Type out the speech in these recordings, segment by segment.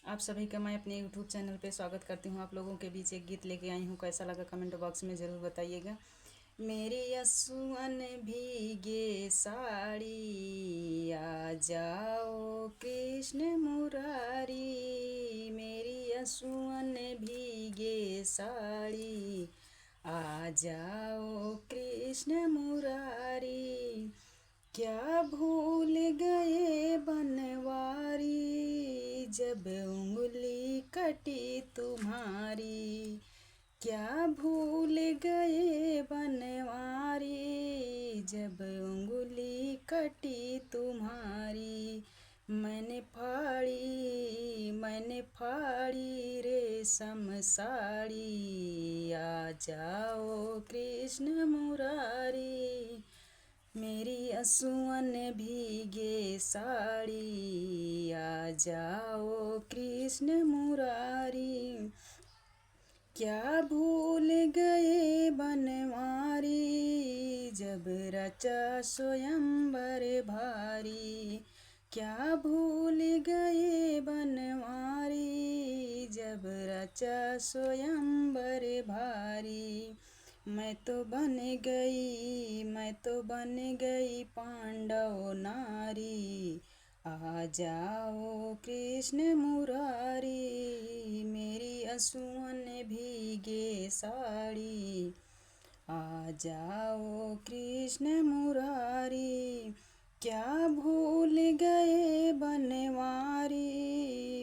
आप सभी का मैं अपने यूट्यूब चैनल पे स्वागत करती हूँ। आप लोगों के बीच एक गीत लेके आई हूँ, कैसा लगा कमेंट बॉक्स में ज़रूर बताइएगा। मेरी यसुअन भीगे साड़ी, आ जाओ कृष्ण मुरारी। मेरी यसुअन भीगे साड़ी, आ जाओ कृष्ण मुरारी। क्या भूल गए बनवारी, जब उंगली कटी तुम्हारी। क्या भूल गए बनवारी, जब उंगली कटी तुम्हारी। मैंने फाड़ी रेशम साड़ी, आ जाओ कृष्ण मुरारी। मेरी असुअन भीगे साड़ी, आ जाओ कृष्ण मुरारी। क्या भूल गए बनवारी, जब रचा स्वयंवर भारी। क्या भूल गए बनवारी, जब रचा स्वयंवर भारी। मैं तो बन गई पांडव नारी, आ जाओ कृष्ण मुरारी। मेरी असुअन भीगे साड़ी, आ जाओ कृष्ण मुरारी। क्या भूल गए बनवारी,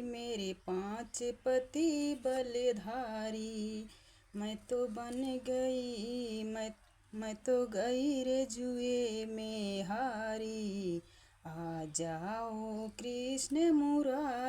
मेरे 5 पति बलधारी। मैं तो बन गई मैं तो गई रे जुए में हारी, आ जाओ कृष्ण मुरारी।